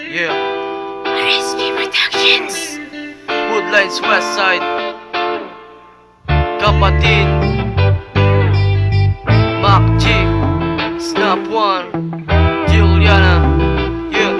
Yeah, RSP Productions. Woodlines Westside, kapatid Mac G, Snap One, Juliana. Yeah,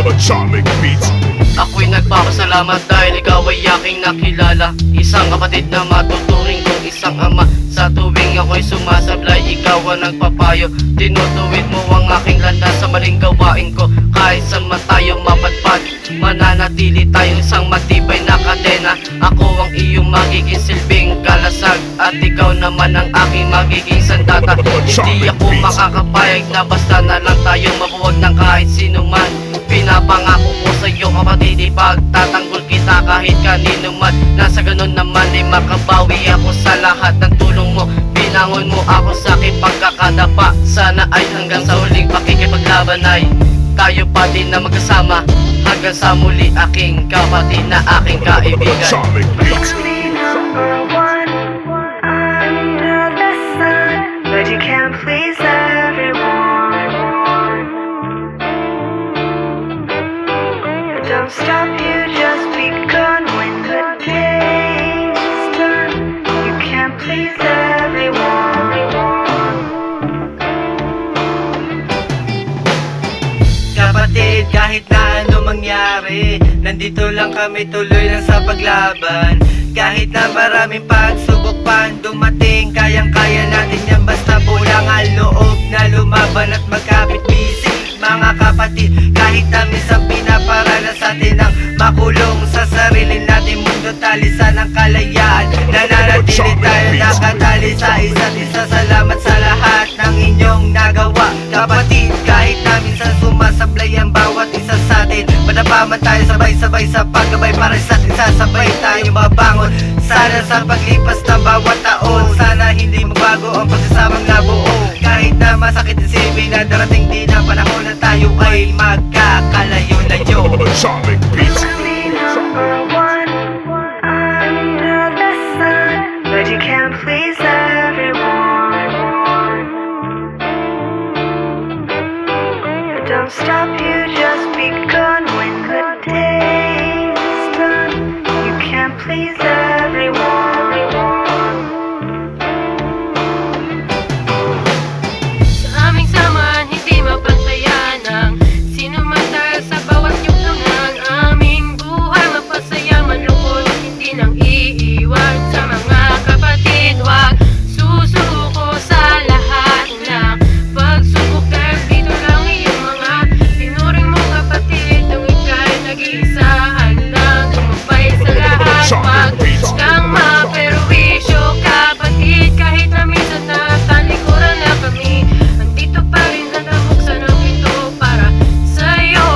Atomic Beats. ako'y nagpapasalamat dahil ikaw ay aking nakilala. Isang kapatid na matuturing kong isang ama. Sa tuwing ako'y sumasablay, ikaw ang nagpapayo. Tinutuwid mo ang aking landas sa maling gawain ko. Kahit sa tayo mapadpad, mananatili tayong isang matibay na kadena. Ako ang iyong magiging silbing kalasag, at ikaw naman ang aking magiging sandata. Hindi ako makakapayag na basta na lang tayong mabuwag ng kahit sino man. Pinapangako ko sa iyo kapatid, ipagtatanggol kita kahit kanino man. Nasa ganun naman ay makabawi ako sa lahat ng tulong mo. Binangon mo ako sa aking pagkakadapa. Sana ay hanggang sa huling pakikipaglaban ay tayo pa din na magkasama. Hanggang sa muli aking kapatid na aking kaibigan. Atomic Beats. Only number one under the sun, but you can't please everyone. Don't stop, you just begun. When the day's done, you can't please everyone. Kapatid, kahit na ano mangyari, nandito lang kami, tuloy lang sa paglaban. Kahit na maraming pagsubok pa dumating, kayang-kaya natin yan basta bulang ang loob na lumaban at magkapit-bisig. Mga kapatid, kahit na minsan pinaparanas atin ang makulong sa sarili natin mundo, talisan ng kalayaan. Nananatili tayo nakatali sa isa't isa. Salamat sa lahat ng inyong nagawa. Kapatid, kahit na minsan sumasablay ang bawat isa sa atin, manapaman tayo sabay-sabay sa paggabay para sa atin, sasabay tayo mabangon. Sana sa paglipas ng bawat taon, sana hindi magbago ang pagsasamang nabuo. Kahit na masakit isipin na darating din ang panahon na tayo ay magkakalayo-layo. Atomic Beats. Only number one under the sun, but you can't please everyone. Don't stop, you just begun. When the day's done, you can't please everyone. Sa aming samahan, hindi mapantayan ang sino man dahil sa bawat yugtong ng aming buhay. Mapasaya man lungkot, hindi nang iiwan sa mga kapatid. Huwag susuko sa lahat ng pagsubok, dahil dito lang iyong mga tinuring mo kapatid. Nung ika'y nag-iisa, handang tumupay sa lahat. Huwag kang maperwisyo kapatid, kahit na minsan natalikuran na kami. Andito pa rin na nabuksan ang pinto para sa'yo,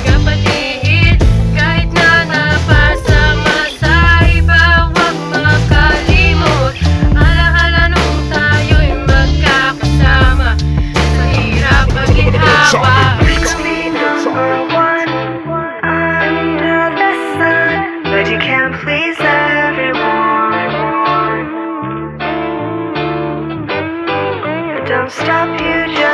kapatid. Kahit na napasama sa iba, huwag makalimot. Alaala nung tayo'y magkakasama sa hirap at ginhawa. Only number one under the sun, but you can't please everyone. Don't stop, you just